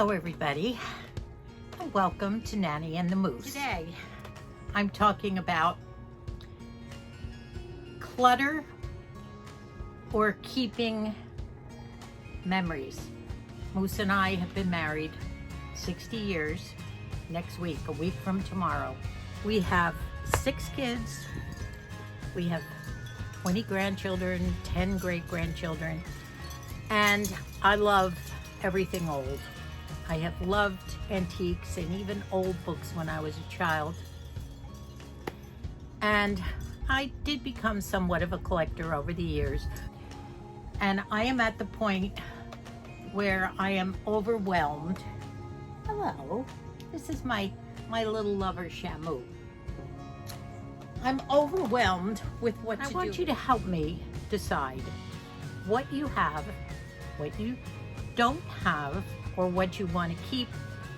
Hello everybody, and welcome to Nanny and the Moose. Today, I'm talking about clutter or keeping memories. Moose and I have been married 60 years next week, a week from tomorrow. We have 6 kids, we have 20 grandchildren, 10 great-grandchildren, and I love everything old. I have loved antiques and even old books when I was a child. And I did become somewhat of a collector over the years. And I am at the point where I am overwhelmed. Hello, this is my little lover, Shamu. I'm overwhelmed with what to do. I want you to help me decide what you have, what you don't have, or what you want to keep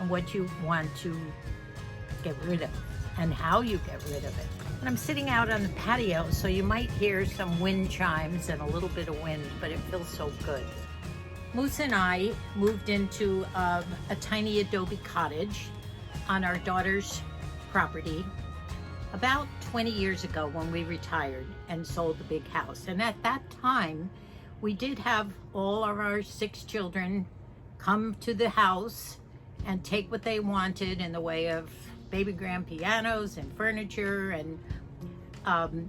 and what you want to get rid of and how you get rid of it. And I'm sitting out on the patio, so you might hear some wind chimes and a little bit of wind, but it feels so good. Moose and I moved into a tiny adobe cottage on our daughter's property about 20 years ago when we retired and sold the big house. And at that time, we did have all of our 6 children come to the house and take what they wanted in the way of baby grand pianos and furniture and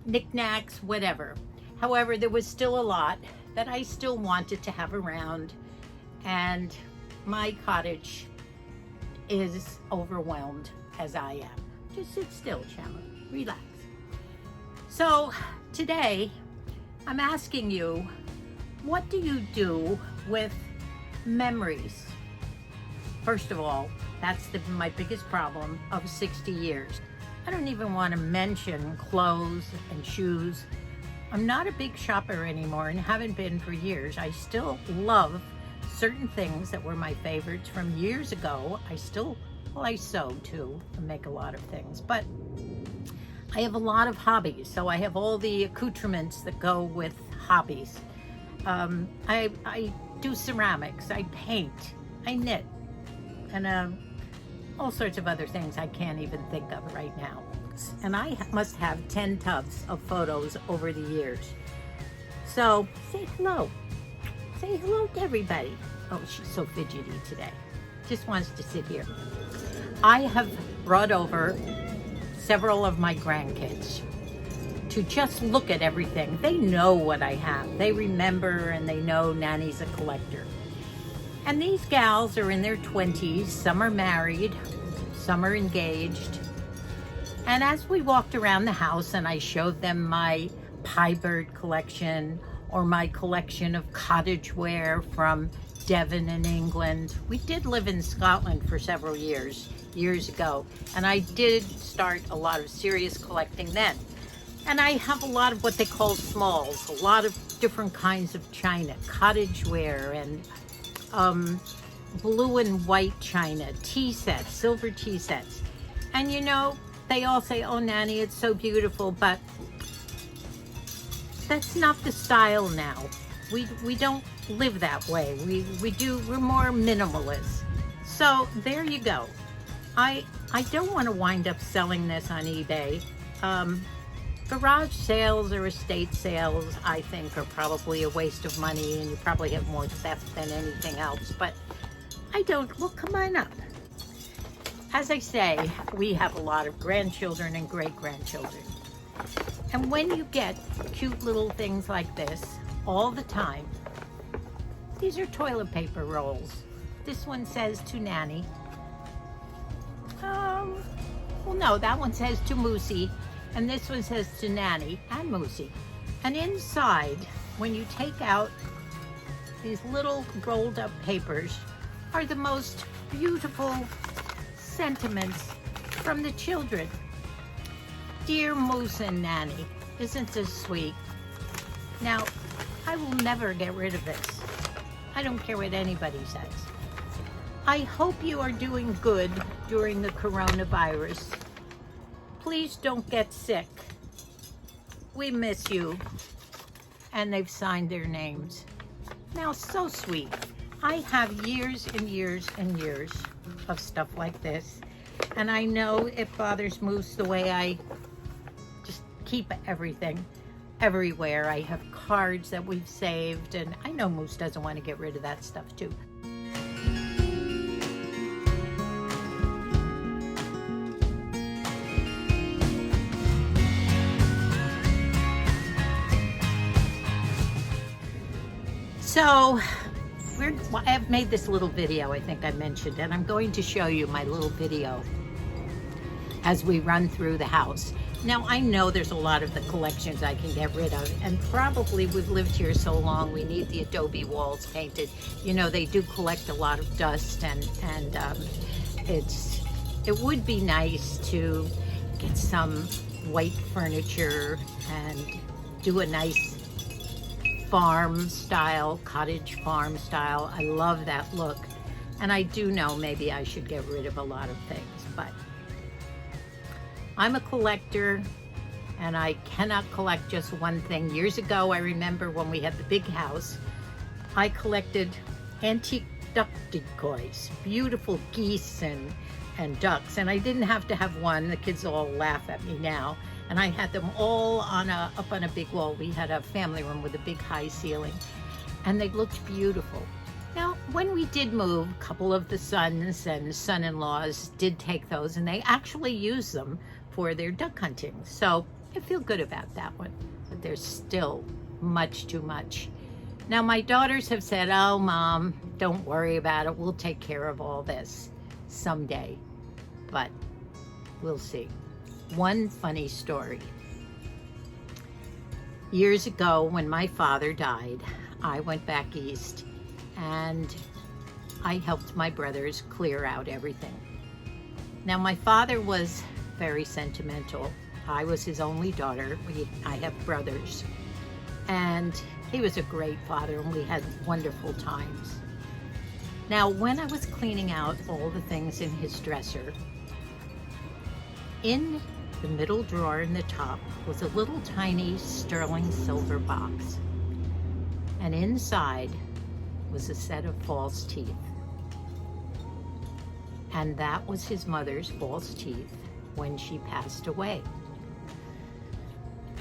knickknacks, whatever. However, there was still a lot that I still wanted to have around, and my cottage is overwhelmed as I am. Just sit still, Chandler. Relax. So today, I'm asking you, what do you do with memories? First of all, that's my biggest problem of 60 years. I don't even want to mention clothes and shoes. I'm not a big shopper anymore and haven't been for years. I still love certain things that were my favorites from years ago. I sew too and make a lot of things, but I have a lot of hobbies. So I have all the accoutrements that go with hobbies. I do ceramics, I paint, I knit, and all sorts of other things I can't even think of right now. And I must have 10 tubs of photos over the years. So say hello. Say hello to everybody. Oh, she's so fidgety today. Just wants to sit here. I have brought over several of my grandkids to just look at everything. They know what I have. They remember and they know Nanny's a collector. And these gals are in their 20s. Some are married, some are engaged. And as we walked around the house and I showed them my pie bird collection or my collection of cottage wear from Devon in England. We did live in Scotland for several years ago. And I did start a lot of serious collecting then. And I have a lot of what they call smalls, a lot of different kinds of china, cottage ware, and blue and white china, tea sets, silver tea sets. And you know, they all say, oh, Nanny, it's so beautiful, but that's not the style now. We don't live that way. We're more minimalist. So there you go. I don't want to wind up selling this on eBay. Garage sales or estate sales, I think, are probably a waste of money, and you probably have more theft than anything else, but I don't. Well, come on up. As I say, we have a lot of grandchildren and great-grandchildren. And when you get cute little things like this all the time, these are toilet paper rolls. This one says to Nanny. Well, no, that one says to Moosey. And this one says to Nanny and Moosey. And inside, when you take out these little rolled up papers, are the most beautiful sentiments from the children. Dear Moose and Nanny, isn't this sweet? Now, I will never get rid of this. I don't care what anybody says. I hope you are doing good during the coronavirus. Please don't get sick. We miss you. And they've signed their names. Now, so sweet. I have years and years and years of stuff like this, and I know it bothers Moose the way I just keep everything everywhere. I have cards that we've saved, and I know Moose doesn't want to get rid of that stuff too. So I've made this little video, I think I mentioned, and I'm going to show you my little video as we run through the house. Now, I know there's a lot of the collections I can get rid of, and probably we've lived here so long, we need the adobe walls painted. You know, they do collect a lot of dust, and it would be nice to get some white furniture and do a nice farm style, cottage farm style. I love that look. And I do know maybe I should get rid of a lot of things, but I'm a collector and I cannot collect just one thing. Years ago, I remember when we had the big house, I collected antique duck decoys, beautiful geese and ducks. And I didn't have to have one. The kids all laugh at me now. And I had them all up on a big wall. We had a family room with a big high ceiling, and they looked beautiful. Now, when we did move, a couple of the sons and son-in-laws did take those, and they actually used them for their duck hunting. So I feel good about that one, but there's still much too much. Now, my daughters have said, "Oh, Mom, don't worry about it. We'll take care of all this someday," but we'll see. One funny story. Years ago, when my father died, I went back east and I helped my brothers clear out everything. Now, my father was very sentimental. I was his only daughter. I have brothers. And he was a great father, and we had wonderful times. Now, when I was cleaning out all the things in his dresser, in the middle drawer in the top was a little tiny sterling silver box. And inside was a set of false teeth. And that was his mother's false teeth when she passed away.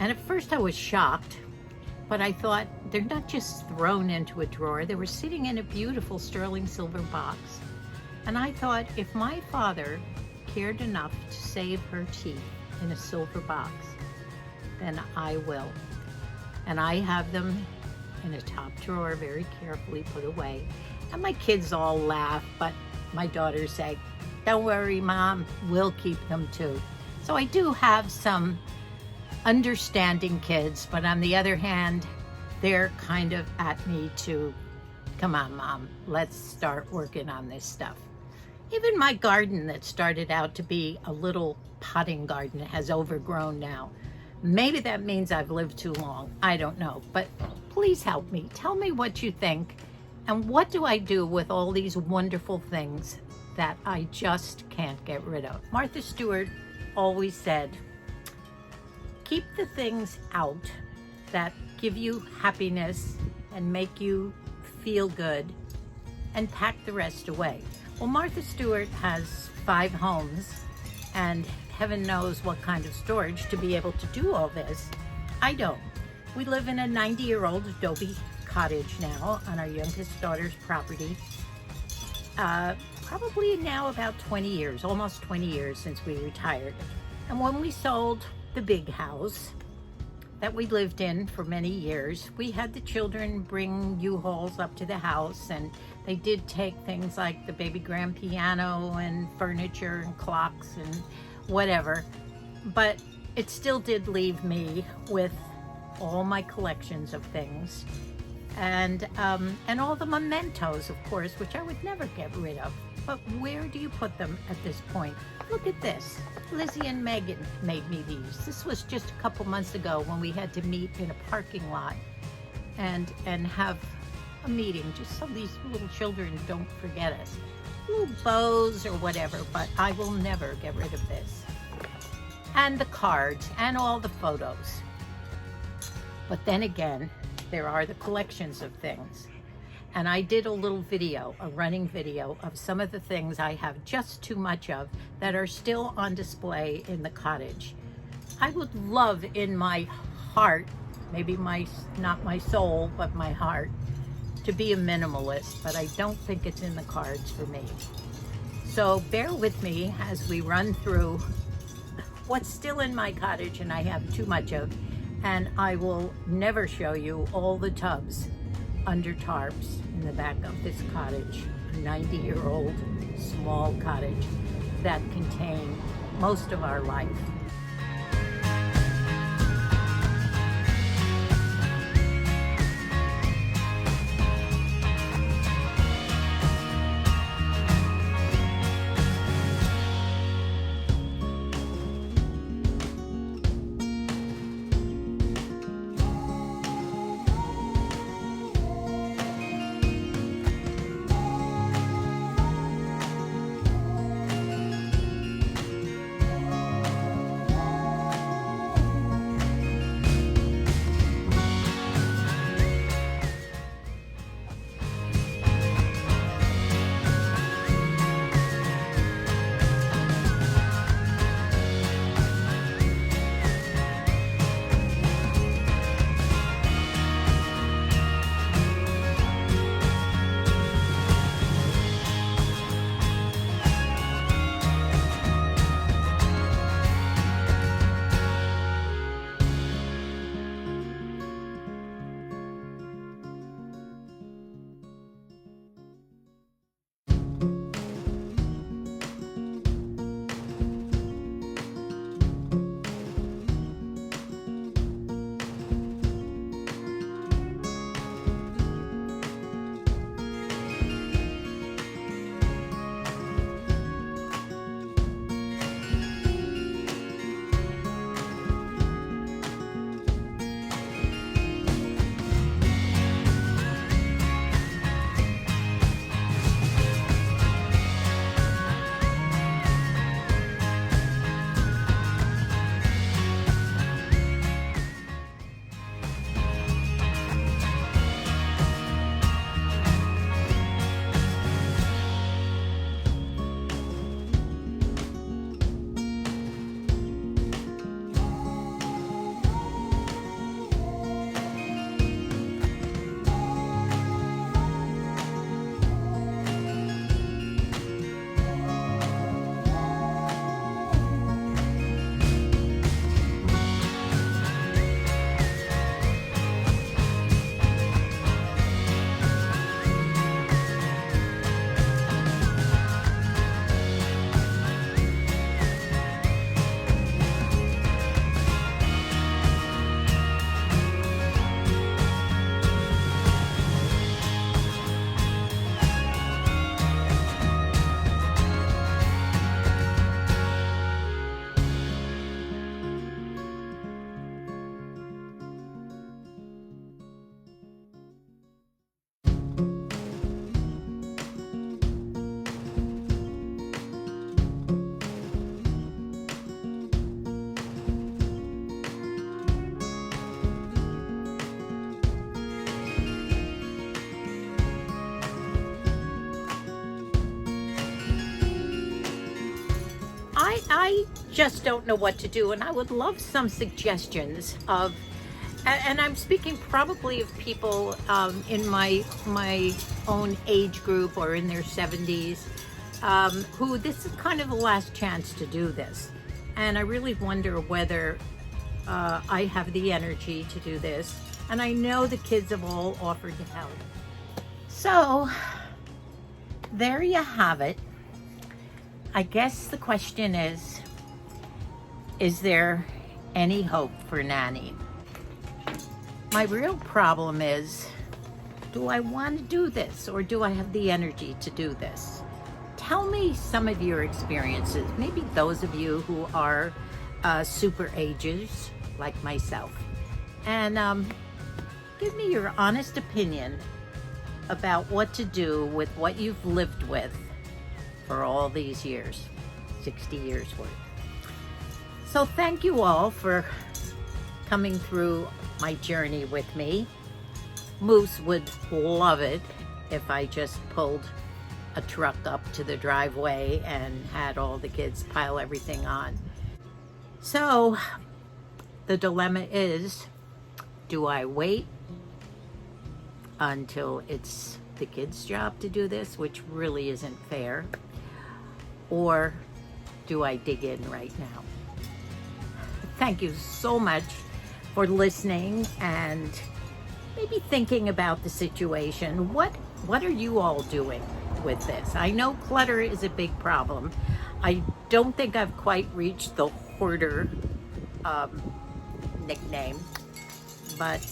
And at first I was shocked, but I thought, they're not just thrown into a drawer, they were sitting in a beautiful sterling silver box. And I thought, if my father cared enough to save her teeth in a silver box, then I will. And I have them in a top drawer, very carefully put away. And my kids all laugh, but my daughters say, "Don't worry, Mom, we'll keep them too." So I do have some understanding kids, but on the other hand, they're kind of at me to, "Come on, Mom, let's start working on this stuff." Even my garden that started out to be a little potting garden has overgrown now. Maybe that means I've lived too long. I don't know, but please help me. Tell me what you think, and what do I do with all these wonderful things that I just can't get rid of? Martha Stewart always said, keep the things out that give you happiness and make you feel good, and pack the rest away. Well, Martha Stewart has 5 homes, and heaven knows what kind of storage to be able to do all this. I don't. We live in a 90-year-old adobe cottage now on our youngest daughter's property. Probably now about 20 years, almost 20 years since we retired. And when we sold the big house that we lived in for many years, we had the children bring U-Hauls up to the house, and they did take things like the baby grand piano and furniture and clocks and whatever, but it still did leave me with all my collections of things, and all the mementos, of course, which I would never get rid of. But where do you put them at this point? Look at this. Lizzie and Megan made me these. This was just a couple months ago when we had to meet in a parking lot and have a meeting, just so these little children don't forget us. Little bows or whatever, but I will never get rid of this. And the cards and all the photos. But then again, there are the collections of things. And I did a little video, a running video of some of the things I have just too much of that are still on display in the cottage. I would love in my heart, maybe not my soul, but my heart, to be a minimalist, but I don't think it's in the cards for me. So bear with me as we run through what's still in my cottage and I have too much of, and I will never show you all the tubs under tarps in the back of this cottage, a 90-year-old small cottage that contain most of our life. I just don't know what to do, and I would love some suggestions of, and I'm speaking probably of people in my own age group or in their 70s, who this is kind of the last chance to do this. And I really wonder whether I have the energy to do this. And I know the kids have all offered to help. So there you have it. I guess the question is there any hope for Nanny? My real problem is, do I want to do this, or do I have the energy to do this? Tell me some of your experiences, maybe those of you who are super agers like myself, and give me your honest opinion about what to do with what you've lived with for all these years, 60 years worth. So thank you all for coming through my journey with me. Moose would love it if I just pulled a truck up to the driveway and had all the kids pile everything on. So the dilemma is, do I wait until it's the kids' job to do this, which really isn't fair, or do I dig in right now? Thank you so much for listening and maybe thinking about the situation. What are you all doing with this? I know clutter is a big problem. I don't think I've quite reached the hoarder nickname, but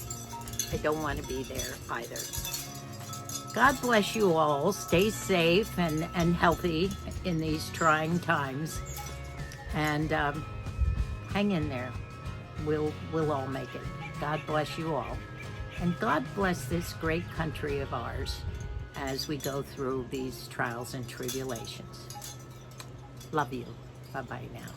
I don't want to be there either. God bless you all. Stay safe and healthy in these trying times, and hang in there. We'll all make it. God bless you all, and God bless this great country of ours as we go through these trials and tribulations. Love you. Bye-bye now.